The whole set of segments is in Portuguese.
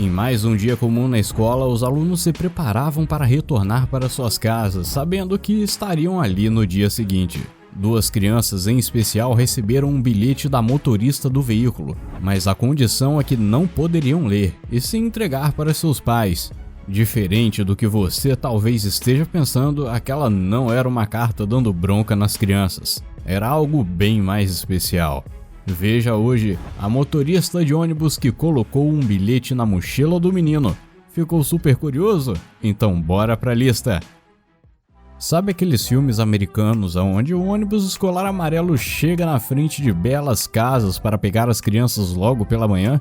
Em mais um dia comum na escola, os alunos se preparavam para retornar para suas casas, sabendo que estariam ali no dia seguinte. Duas crianças em especial receberam um bilhete da motorista do veículo, mas a condição é que não poderiam ler e se entregar para seus pais. Diferente do que você talvez esteja pensando, aquela não era uma carta dando bronca nas crianças. Era algo bem mais especial. Veja hoje a motorista de ônibus que colocou um bilhete na mochila do menino. Ficou super curioso? Então bora pra lista! Sabe aqueles filmes americanos onde o ônibus escolar amarelo chega na frente de belas casas para pegar as crianças logo pela manhã?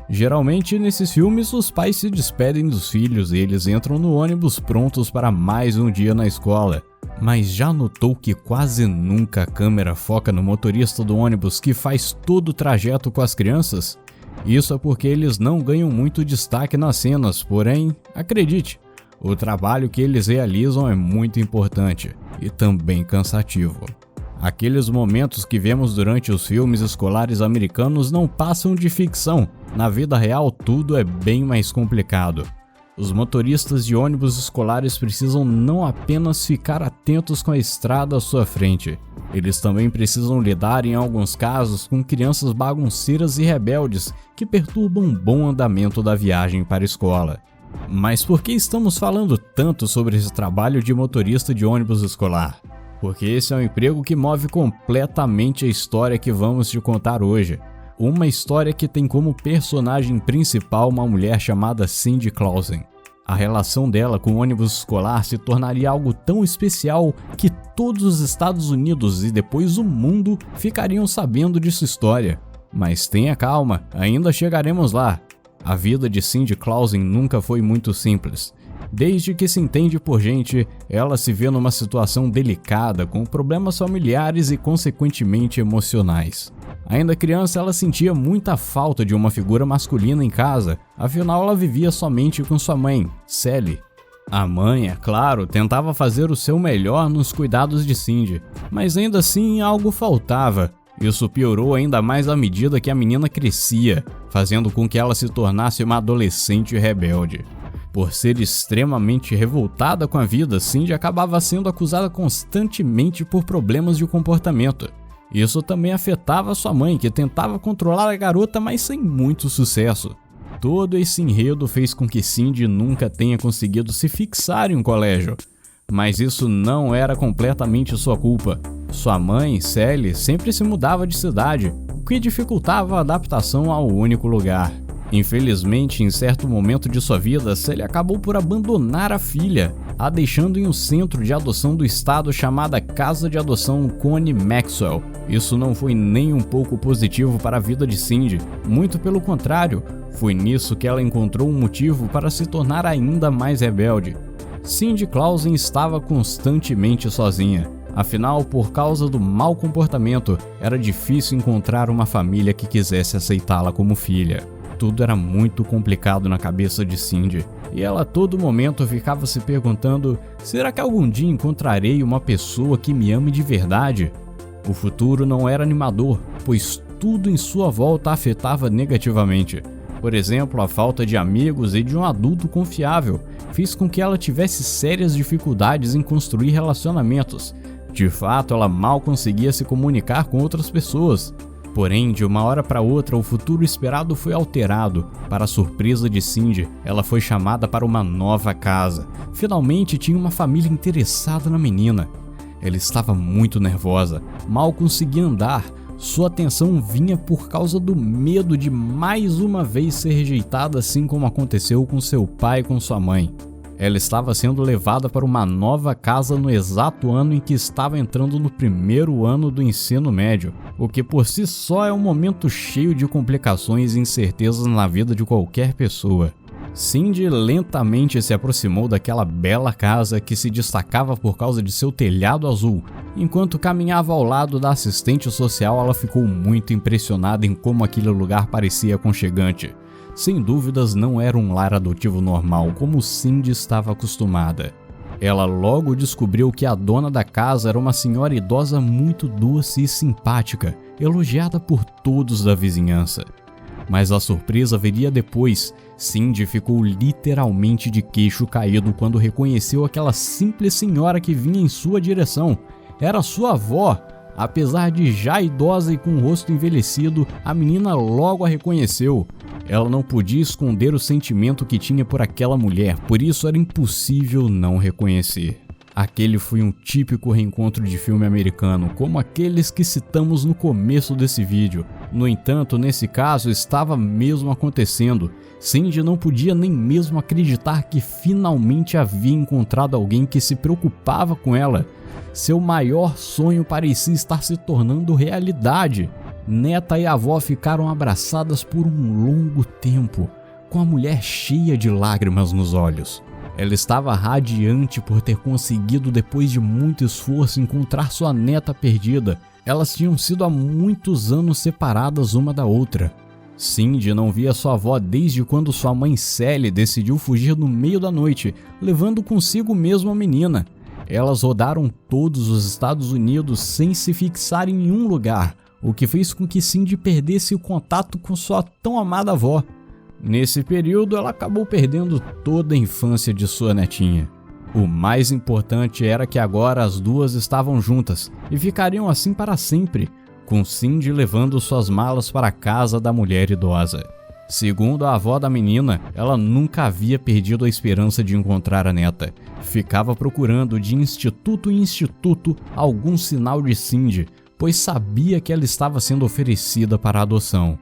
Geralmente nesses filmes os pais se despedem dos filhos e eles entram no ônibus prontos para mais um dia na escola. Mas já notou que quase nunca a câmera foca no motorista do ônibus que faz todo o trajeto com as crianças? Isso é porque eles não ganham muito destaque nas cenas, porém, acredite, o trabalho que eles realizam é muito importante e também cansativo. Aqueles momentos que vemos durante os filmes escolares americanos não passam de ficção. Na vida real tudo é bem mais complicado. Os motoristas de ônibus escolares precisam não apenas ficar atentos com a estrada à sua frente, eles também precisam lidar em alguns casos com crianças bagunceiras e rebeldes que perturbam o bom andamento da viagem para a escola. Mas por que estamos falando tanto sobre esse trabalho de motorista de ônibus escolar? Porque esse é um emprego que move completamente a história que vamos te contar hoje. Uma história que tem como personagem principal uma mulher chamada Cindy Clausen. A relação dela com o ônibus escolar se tornaria algo tão especial que todos os Estados Unidos e depois o mundo ficariam sabendo de sua história. Mas tenha calma, ainda chegaremos lá. A vida de Cindy Clausen nunca foi muito simples. Desde que se entende por gente, ela se vê numa situação delicada, com problemas familiares e consequentemente emocionais. Ainda criança, ela sentia muita falta de uma figura masculina em casa, afinal ela vivia somente com sua mãe, Sally. A mãe, é claro, tentava fazer o seu melhor nos cuidados de Cindy, mas ainda assim algo faltava. Isso piorou ainda mais à medida que a menina crescia, fazendo com que ela se tornasse uma adolescente rebelde. Por ser extremamente revoltada com a vida, Cindy acabava sendo acusada constantemente por problemas de comportamento. Isso também afetava sua mãe, que tentava controlar a garota, mas sem muito sucesso. Todo esse enredo fez com que Cindy nunca tenha conseguido se fixar em um colégio. Mas isso não era completamente sua culpa. Sua mãe, Sally, sempre se mudava de cidade, o que dificultava a adaptação ao único lugar. Infelizmente, em certo momento de sua vida, Sally acabou por abandonar a filha, a deixando em um centro de adoção do estado chamada Casa de Adoção Connie Maxwell. Isso não foi nem um pouco positivo para a vida de Cindy, muito pelo contrário, foi nisso que ela encontrou um motivo para se tornar ainda mais rebelde. Cindy Clausen estava constantemente sozinha. Afinal, por causa do mau comportamento, era difícil encontrar uma família que quisesse aceitá-la como filha. Tudo era muito complicado na cabeça de Cindy, e ela a todo momento ficava se perguntando: será que algum dia encontrarei uma pessoa que me ame de verdade? O futuro não era animador, pois tudo em sua volta a afetava negativamente. Por exemplo, a falta de amigos e de um adulto confiável fez com que ela tivesse sérias dificuldades em construir relacionamentos. De fato, ela mal conseguia se comunicar com outras pessoas. Porém, de uma hora para outra, o futuro esperado foi alterado. Para a surpresa de Cindy, ela foi chamada para uma nova casa. Finalmente tinha uma família interessada na menina. Ela estava muito nervosa, mal conseguia andar. Sua atenção vinha por causa do medo de mais uma vez ser rejeitada, assim como aconteceu com seu pai e com sua mãe. Ela estava sendo levada para uma nova casa no exato ano em que estava entrando no primeiro ano do ensino médio, o que por si só é um momento cheio de complicações e incertezas na vida de qualquer pessoa. Cindy lentamente se aproximou daquela bela casa que se destacava por causa de seu telhado azul. Enquanto caminhava ao lado da assistente social, ela ficou muito impressionada em como aquele lugar parecia aconchegante. Sem dúvidas, não era um lar adotivo normal, como Cindy estava acostumada. Ela logo descobriu que a dona da casa era uma senhora idosa muito doce e simpática, elogiada por todos da vizinhança. Mas a surpresa viria depois. Cindy ficou literalmente de queixo caído quando reconheceu aquela simples senhora que vinha em sua direção. Era sua avó. Apesar de já idosa e com o rosto envelhecido, a menina logo a reconheceu. Ela não podia esconder o sentimento que tinha por aquela mulher, por isso era impossível não reconhecer. Aquele foi um típico reencontro de filme americano, como aqueles que citamos no começo desse vídeo. No entanto, nesse caso estava mesmo acontecendo. Cindy não podia nem mesmo acreditar que finalmente havia encontrado alguém que se preocupava com ela. Seu maior sonho parecia estar se tornando realidade. Neta e avó ficaram abraçadas por um longo tempo, com a mulher cheia de lágrimas nos olhos. Ela estava radiante por ter conseguido, depois de muito esforço, encontrar sua neta perdida. Elas tinham sido há muitos anos separadas uma da outra. Cindy não via sua avó desde quando sua mãe Sally decidiu fugir no meio da noite, levando consigo mesmo a menina. Elas rodaram todos os Estados Unidos sem se fixar em um lugar, o que fez com que Cindy perdesse o contato com sua tão amada avó. Nesse período, ela acabou perdendo toda a infância de sua netinha. O mais importante era que agora as duas estavam juntas e ficariam assim para sempre, com Cindy levando suas malas para a casa da mulher idosa. Segundo a avó da menina, ela nunca havia perdido a esperança de encontrar a neta. Ficava procurando de instituto em instituto algum sinal de Cindy, pois sabia que ela estava sendo oferecida para adoção.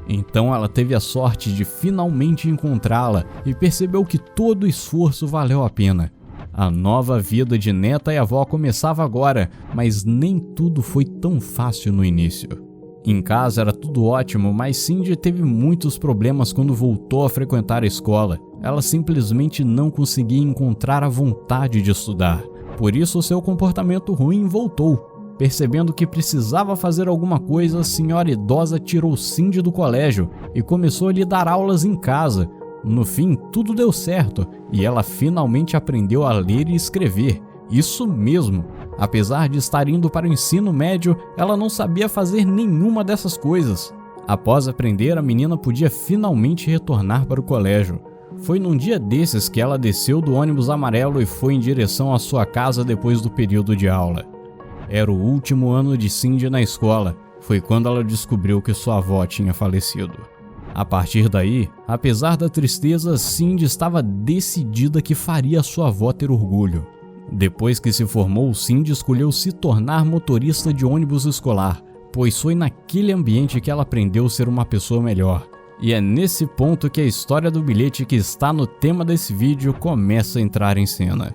Então ela teve a sorte de finalmente encontrá-la e percebeu que todo o esforço valeu a pena. A nova vida de neta e avó começava agora, mas nem tudo foi tão fácil no início. Em casa era tudo ótimo, mas Cindy teve muitos problemas quando voltou a frequentar a escola. Ela simplesmente não conseguia encontrar a vontade de estudar. Por isso seu comportamento ruim voltou. Percebendo que precisava fazer alguma coisa, a senhora idosa tirou Cindy do colégio e começou a lhe dar aulas em casa. No fim, tudo deu certo e ela finalmente aprendeu a ler e escrever. Isso mesmo! Apesar de estar indo para o ensino médio, ela não sabia fazer nenhuma dessas coisas. Após aprender, a menina podia finalmente retornar para o colégio. Foi num dia desses que ela desceu do ônibus amarelo e foi em direção à sua casa depois do período de aula. Era o último ano de Cindy na escola. Foi quando ela descobriu que sua avó tinha falecido. A partir daí, apesar da tristeza, Cindy estava decidida que faria sua avó ter orgulho. Depois que se formou, Cindy escolheu se tornar motorista de ônibus escolar, pois foi naquele ambiente que ela aprendeu a ser uma pessoa melhor. E é nesse ponto que a história do bilhete que está no tema desse vídeo começa a entrar em cena.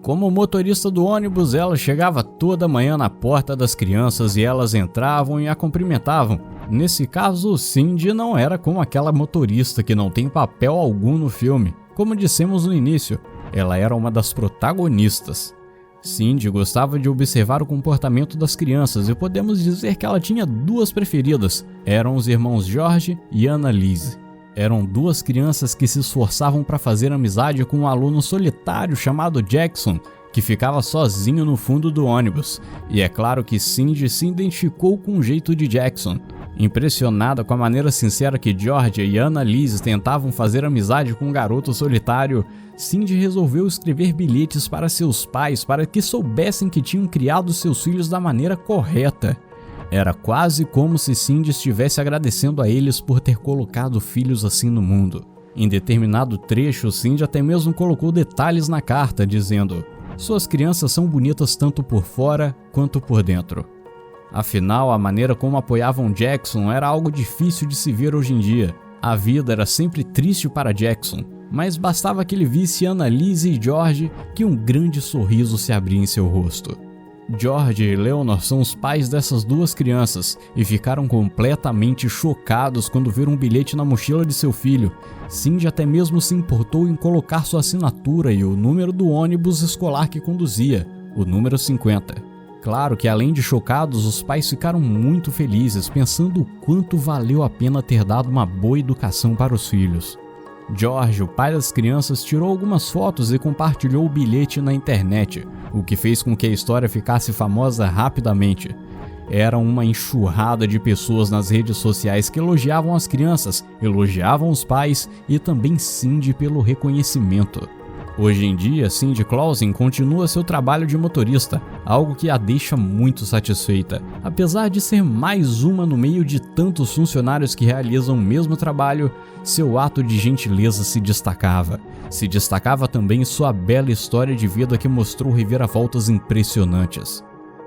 Como motorista do ônibus, ela chegava toda manhã na porta das crianças e elas entravam e a cumprimentavam. Nesse caso, Cindy não era como aquela motorista que não tem papel algum no filme. Como dissemos no início, ela era uma das protagonistas. Cindy gostava de observar o comportamento das crianças e podemos dizer que ela tinha duas preferidas. Eram os irmãos George e Annalise. Eram duas crianças que se esforçavam para fazer amizade com um aluno solitário chamado Jackson, que ficava sozinho no fundo do ônibus. E é claro que Cindy se identificou com o jeito de Jackson. Impressionada com a maneira sincera que George e Annalise tentavam fazer amizade com um garoto solitário, Cindy resolveu escrever bilhetes para seus pais para que soubessem que tinham criado seus filhos da maneira correta. Era quase como se Cindy estivesse agradecendo a eles por ter colocado filhos assim no mundo. Em determinado trecho, Cindy até mesmo colocou detalhes na carta, dizendo: "Suas crianças são bonitas tanto por fora quanto por dentro." Afinal, a maneira como apoiavam Jackson era algo difícil de se ver hoje em dia. A vida era sempre triste para Jackson, mas bastava que ele visse Annalise e George que um grande sorriso se abria em seu rosto. George e Leonor são os pais dessas duas crianças e ficaram completamente chocados quando viram um bilhete na mochila de seu filho. Cindy até mesmo se importou em colocar sua assinatura e o número do ônibus escolar que conduzia, o número 50. Claro que além de chocados, os pais ficaram muito felizes, pensando o quanto valeu a pena ter dado uma boa educação para os filhos. George, o pai das crianças, tirou algumas fotos e compartilhou o bilhete na internet, o que fez com que a história ficasse famosa rapidamente. Era uma enxurrada de pessoas nas redes sociais que elogiavam as crianças, elogiavam os pais e também Cindy pelo reconhecimento. Hoje em dia, Cindy Clausen continua seu trabalho de motorista, algo que a deixa muito satisfeita. Apesar de ser mais uma no meio de tantos funcionários que realizam o mesmo trabalho, seu ato de gentileza se destacava. Se destacava também sua bela história de vida que mostrou reviravoltas impressionantes.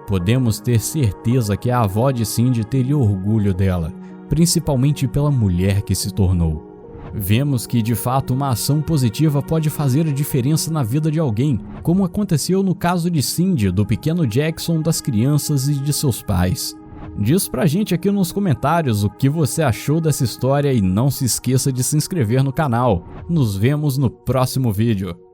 Podemos ter certeza que a avó de Cindy teria orgulho dela, principalmente pela mulher que se tornou. Vemos que, de fato, uma ação positiva pode fazer a diferença na vida de alguém, como aconteceu no caso de Cindy, do pequeno Jackson, das crianças e de seus pais. Diz pra gente aqui nos comentários o que você achou dessa história e não se esqueça de se inscrever no canal. Nos vemos no próximo vídeo.